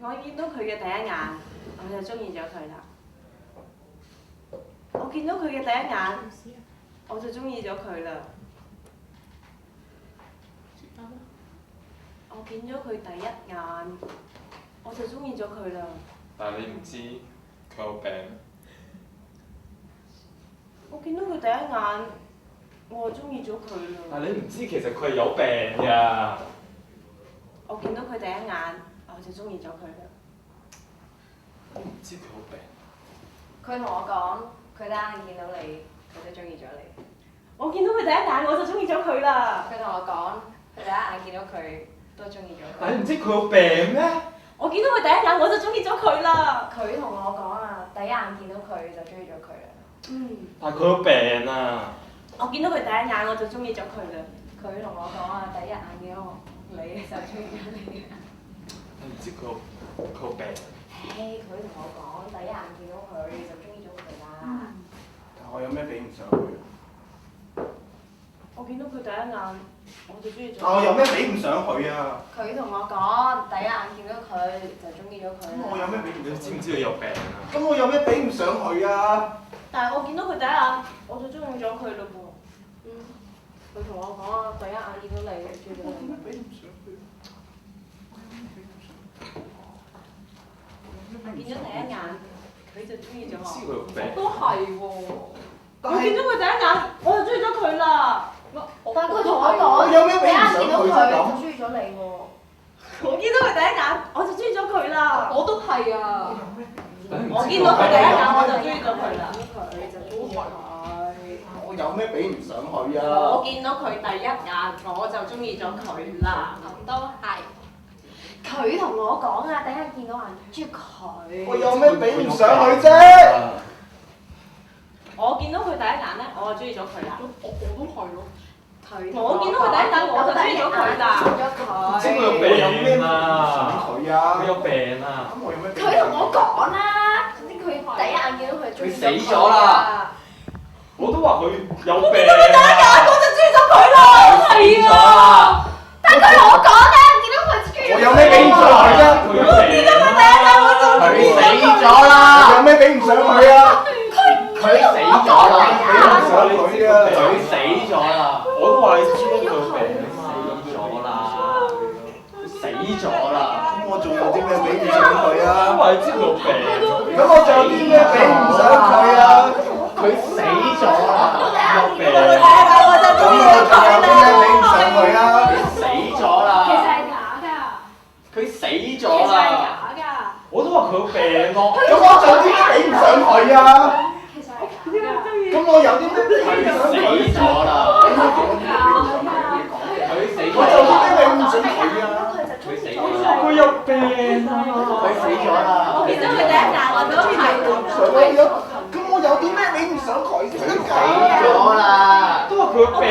我見到佢嘅第一眼，我就中意咗佢啦。我見到佢嘅第一眼，我就中意咗佢啦。我見咗佢第一眼，我就中意咗佢啦。但係你唔知佢有病。我見到佢第一眼，我就中意咗佢啦。但係你唔知其實佢係有病㗎。我見到佢第一眼，我就中意咗佢啦。我唔知佢有病。佢同我講，佢第一眼見到你，佢就中意咗你。我見到佢第一眼，我就中意咗佢啦。佢同我講，佢第一眼見到佢都中意咗佢。但係你唔知佢有病咩？我見到佢第一眼，我就中意咗佢啦。佢同我講啊，第一眼見到佢就中意咗佢啦。但係佢有病啊！我見到佢第一眼，我就中意咗佢啦。佢同我講啊，第一眼見到你就中意咗你。你唔知佢有病。佢同我講，第一眼見到佢就中意咗佢啦。但我有咩比唔上佢？我見到佢第一眼，我就中意咗。但我有咩比唔上佢啊？佢同我講，第一眼見到佢就中意咗佢啦。我有咩比唔上？你知唔知佢有病啊？咁我有咩比唔上佢啊？但係我見到佢第一眼，我就中意咗佢咯噃。佢同我講啊，第一眼見到你，就中意咗我點你。解比唔上佢？我見咗第一眼，佢就中意咗知佢我。有病。都係喎。我見到佢第一眼，我就中意咗佢啦。但係佢同我講，有咩比第一唔上眼見到佢佢啫咁就中意咗你喎。我見到佢第一眼，我就中意咗佢啦。我都係啊。我見到佢第一眼，我就中意咗佢啦。佢就中意咗佢。我有咩比唔上佢我啊？見到佢第一眼，我就中意咗佢啦。咁都係。佢同我講啊，第一眼見到眼中意佢。我有咩比唔上佢啫？我見到佢第一眼咧，我就中意咗佢啦。我都係咯。我見到佢第一眼，我就中意咗佢啦。知佢有病啊！佢啊！佢有病啊！咁我有咩？佢同我講啦，總之佢第一眼見到佢中意咗佢死咗啦！我都話佢有病我就中意咗佢啦。係啊。但係佢同我講咧，見到佢中意咗我有咩比唔上佢啫？佢有病啊！佢死咗啦！有咩比唔上佢啊？佢死咗啦！比唔上佢啊！佢死咗啦！我都話你知佢有病啊嘛！死咗啦！死咗啦！咁我仲有啲咩比唔上佢我啊？話你知佢有病。咁我仲有啲咩比唔上佢啊？佢死咗啦！有病。我就中意咗佢有啲咩比唔上佢啊？死咗啦！其實係假㗎，佢死其咗實係啦！假㗎，我都話佢有病咯。咁我仲有啲咩比唔上佢啊？其實係假㗎。咁我有啲咩比唔佢上死佢？咗啦！佢死咗我仲有啲咩比唔啦！上佢啊？佢死咗啦！佢有病啊！佢死咗啦！我見到佢第一眼，我就中意咗佢。咁我有啲咩比唔上佢先死咗啦！都話佢有病。